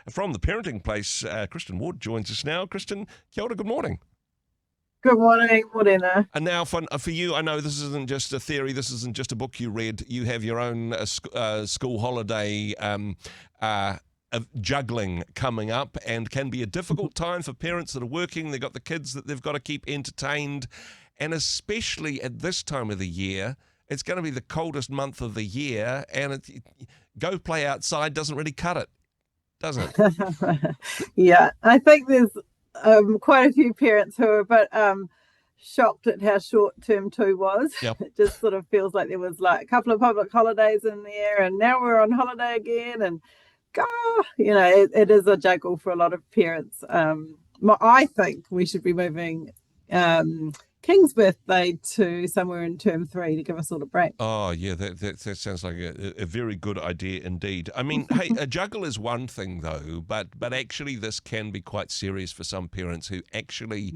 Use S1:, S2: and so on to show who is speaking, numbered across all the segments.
S1: From the Parenting Place, Kristin Ward joins us now. Kristin, kia ora, good morning.
S2: Good morning, morena.
S1: And now for you, I know this isn't just a theory, this isn't just a book you read. You have your own school holiday juggling coming up, and can be a difficult time for parents that are working. They've got the kids that they've got to keep entertained, and especially at this time of the year, it's going to be the coldest month of the year, and go play outside doesn't really cut it, does it?
S2: Yeah, I think there's quite a few parents who are a bit shocked at how short term 2 was.
S1: Yep.
S2: It just sort of feels like there was like a couple of public holidays in there, and now we're on holiday again, and it is a juggle for a lot of parents. I think we should be moving King's birthday to somewhere in term 3 to give us all a break.
S1: Oh, yeah, that sounds like a very good idea indeed. I mean, hey, a juggle is one thing, though, but actually this can be quite serious for some parents who actually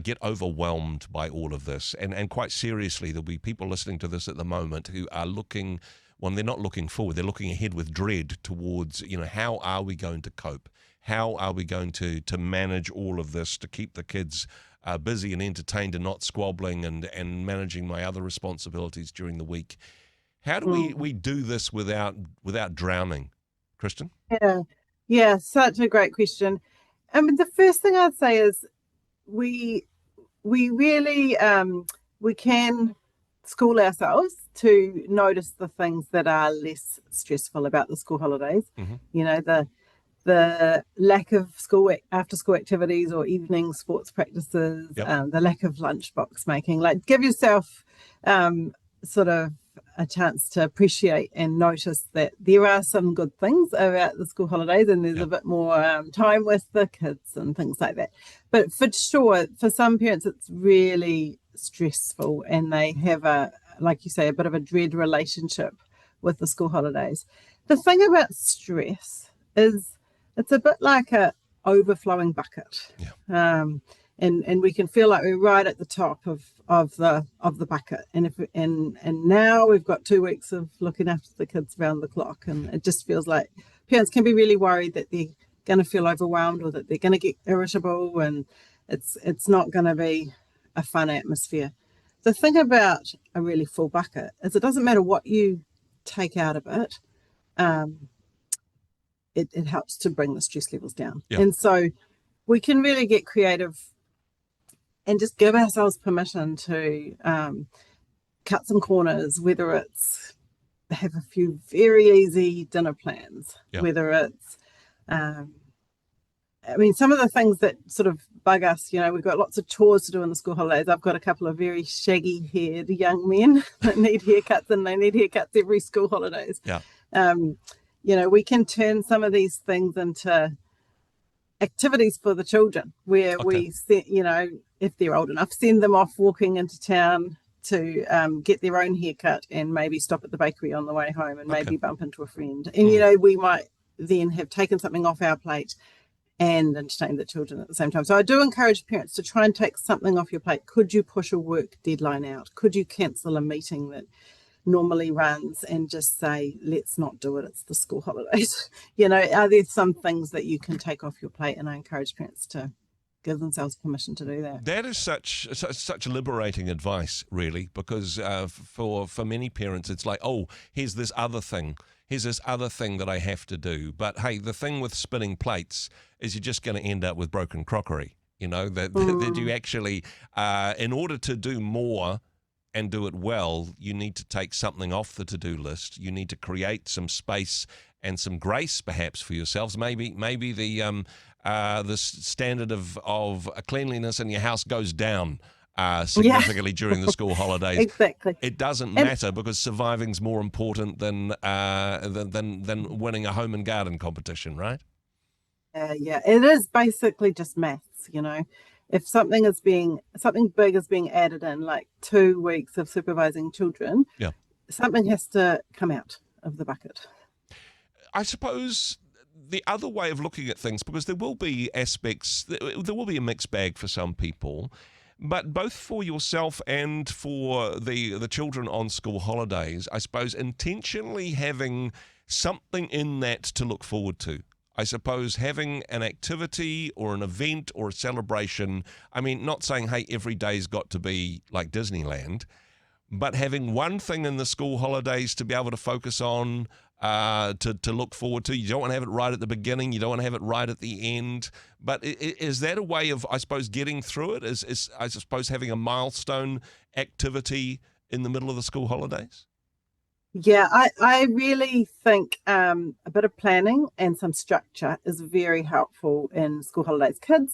S1: get overwhelmed by all of this. And quite seriously, there'll be people listening to this at the moment who are looking, well, they're not looking forward, they're looking ahead with dread towards, how are we going to cope? How are we going to manage all of this to keep the kids busy and entertained and not squabbling and managing my other responsibilities during the week? How do we do this without drowning, Kristin?
S2: Yeah, such a great question. I mean, the first thing I'd say is we really we can school ourselves to notice the things that are less stressful about the school holidays. Mm-hmm. The lack of after school activities or evening sports practices,
S1: Yep.
S2: The lack of lunchbox making. Like, give yourself sort of a chance to appreciate and notice that there are some good things about the school holidays, and there's
S1: Yep.
S2: a bit more time with the kids and things like that. But for sure, for some parents, it's really stressful, and they have like you say, a bit of a dread relationship with the school holidays. The thing about stress is it's a bit like a overflowing bucket.
S1: Yeah.
S2: And we can feel like we're right at the top of the bucket, and now we've got 2 weeks of looking after the kids around the clock, and it just feels like parents can be really worried that they're going to feel overwhelmed, or that they're going to get irritable, and it's not going to be a fun atmosphere. The thing about a really full bucket is it doesn't matter what you take out of it. It helps to bring the stress levels down.
S1: Yeah.
S2: And so we can really get creative and just give ourselves permission to cut some corners, whether it's have a few very easy dinner plans,
S1: Yeah.
S2: whether it's, some of the things that sort of bug us, we've got lots of chores to do in the school holidays. I've got a couple of very shaggy-haired young men that need haircuts, and they need haircuts every school holidays.
S1: Yeah.
S2: We can turn some of these things into activities for the children, where we, if they're old enough, send them off walking into town to get their own haircut, and maybe stop at the bakery on the way home, and maybe bump into a friend. And, we might then have taken something off our plate and entertain the children at the same time. So I do encourage parents to try and take something off your plate. Could you push a work deadline out? Could you cancel a meeting that normally runs and just say, let's not do it, it's the school holidays? Are there some things that you can take off your plate? And I encourage parents to give themselves permission to do that.
S1: That is such liberating advice, really, because for many parents it's like, oh, here's this other thing that I have to do. But hey, the thing with spinning plates is you're just going to end up with broken crockery. That you actually, in order to do more and do it well, you need to take something off the to-do list. You need to create some space and some grace, perhaps, for yourselves. Maybe the standard of cleanliness in your house goes down significantly during the school holidays.
S2: Exactly.
S1: It doesn't matter, because surviving's more important than winning a home and garden competition, right?
S2: Yeah, it is basically just maths. If something big is being added in, like 2 weeks of supervising children, something has to come out of the bucket.
S1: I suppose the other way of looking at things, because there will be aspects, there will be a mixed bag for some people, but both for yourself and for the children on school holidays, I suppose intentionally having something in that to look forward to. I suppose having an activity or an event or a celebration, I mean, not saying, hey, every day's got to be like Disneyland, but having one thing in the school holidays to be able to focus on, to look forward to. You don't want to have it right at the beginning. You don't want to have it right at the end. But is that a way of, I suppose, getting through it? Is I suppose, having a milestone activity in the middle of the school holidays?
S2: Yeah, I really think a bit of planning and some structure is very helpful in school holidays. Kids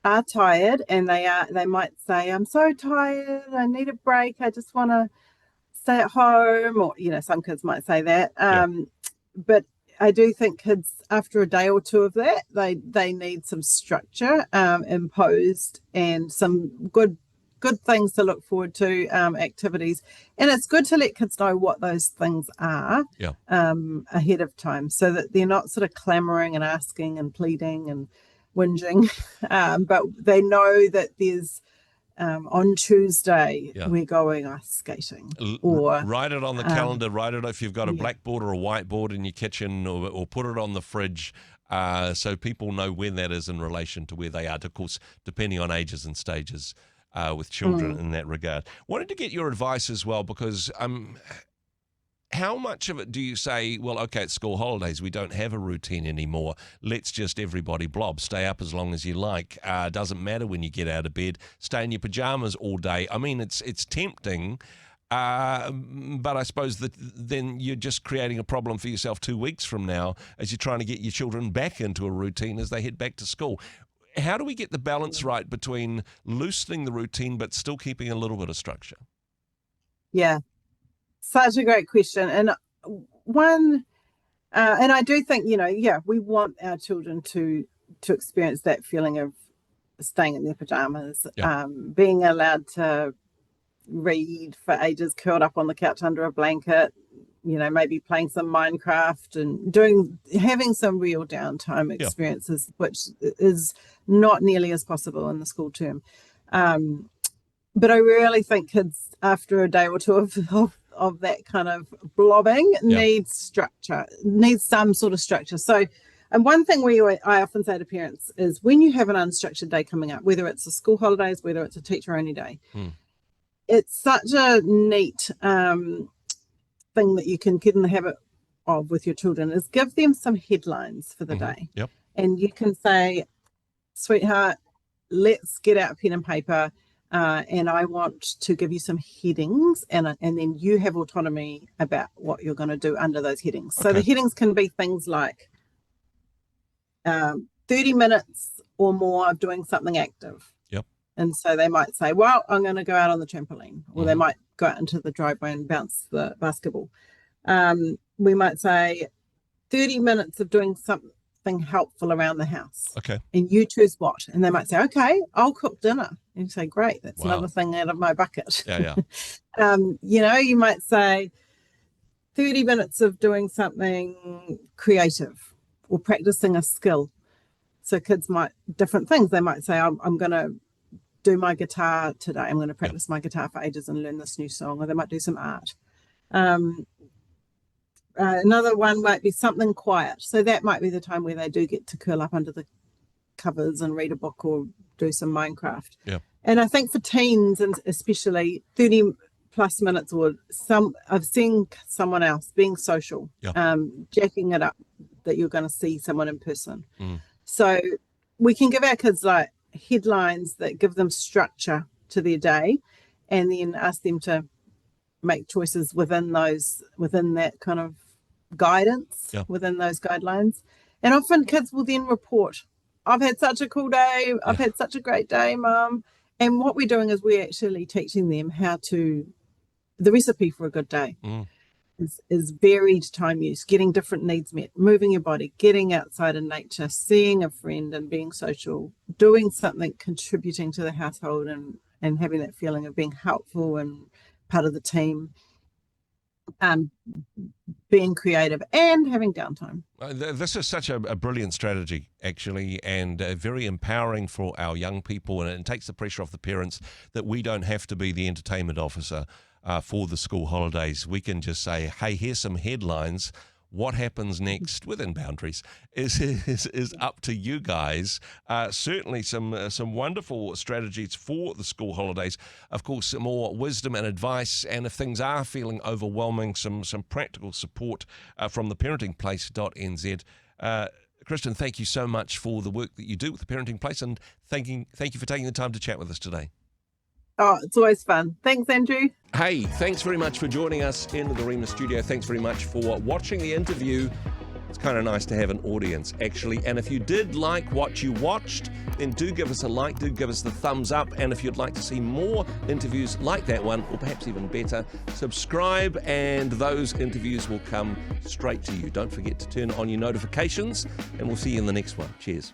S2: are tired, and they might say, I'm so tired, I need a break, I just want to stay at home, or some kids might say that. But I do think kids, after a day or two of that, they need some structure imposed, and some good things to look forward to, activities. And it's good to let kids know what those things are ahead of time, so that they're not sort of clamoring and asking and pleading and whinging, but they know that there's on Tuesday we're going ice skating, or
S1: write it on the calendar, write it if you've got a blackboard or a whiteboard in your kitchen, or put it on the fridge, so people know when that is in relation to where they are, of course, depending on ages and stages with children in that regard. Wanted to get your advice as well, because how much of it do you say, well, okay, it's school holidays, we don't have a routine anymore, let's just everybody blob, stay up as long as you like, doesn't matter when you get out of bed, stay in your pajamas all day. I mean, it's tempting, but I suppose that then you're just creating a problem for yourself 2 weeks from now as you're trying to get your children back into a routine as they head back to school. How do we get the balance right between loosening the routine but still keeping a little bit of structure?
S2: Yeah. Such a great question. And and I do think, we want our children to experience that feeling of staying in their pajamas, being allowed to read for ages, curled up on the couch under a blanket, maybe playing some Minecraft and having some real downtime experiences, which is not nearly as possible in the school term. But I really think kids, after a day or two of that kind of blobbing, needs structure, needs some sort of structure. So, and one thing I often say to parents is, when you have an unstructured day coming up, whether it's a school holidays, whether it's a teacher-only day, it's such a neat thing that you can get in the habit of with your children, is give them some headlines for the day. And you can say, sweetheart, let's get out pen and paper, and I want to give you some headings, and then you have autonomy about what you're going to do under those headings. So the headings can be things like 30 minutes or more of doing something active. And so they might say, well, I'm going to go out on the trampoline, or they might go out into the driveway and bounce the basketball. We might say 30 minutes of doing something helpful around the house. And you choose what. And they might say, okay, I'll cook dinner. And you say, great, that's another thing out of my bucket. You might say 30 minutes of doing something creative or practicing a skill. So kids might, different things. They might say, I'm going to do my guitar today. I'm going to practice my guitar for ages and learn this new song. Or they might do some art. Another one might be something quiet. So that might be the time where they do get to curl up under the covers and read a book or do some Minecraft. And I think for teens, and especially 30 plus minutes, or I've seen someone else being social, jacking it up that you're going to see someone in person. So we can give our kids like headlines that give them structure to their day, and then ask them to make choices within that kind of guidance, within those guidelines. And often kids will then report, I've had such a cool day, I've had such a great day, Mum. And what we're doing is we're actually teaching them the recipe for a good day is varied time use, getting different needs met, moving your body, getting outside in nature, seeing a friend and being social, doing something contributing to the household, and having that feeling of being helpful and part of the team, being creative and having downtime.
S1: This is such a brilliant strategy, actually, and very empowering for our young people, and it takes the pressure off the parents that we don't have to be the entertainment officer for the school holidays. We can just say, hey, here's some headlines. what happens next within boundaries is up to you guys. Certainly some wonderful strategies for the school holidays. Of course, some more wisdom and advice, and if things are feeling overwhelming, some practical support from the parentingplace.nz. Kristin, thank you so much for the work that you do with the Parenting Place, and thank you for taking the time to chat with us today.
S2: Oh, it's always fun. Thanks, Andrew.
S1: Hey, thanks very much for joining us in the Rhema studio. Thanks very much for watching the interview. It's kind of nice to have an audience, actually. And if you did like what you watched, then do give us a like, do give us the thumbs up. And if you'd like to see more interviews like that one, or perhaps even better, subscribe and those interviews will come straight to you. Don't forget to turn on your notifications, and we'll see you in the next one. Cheers.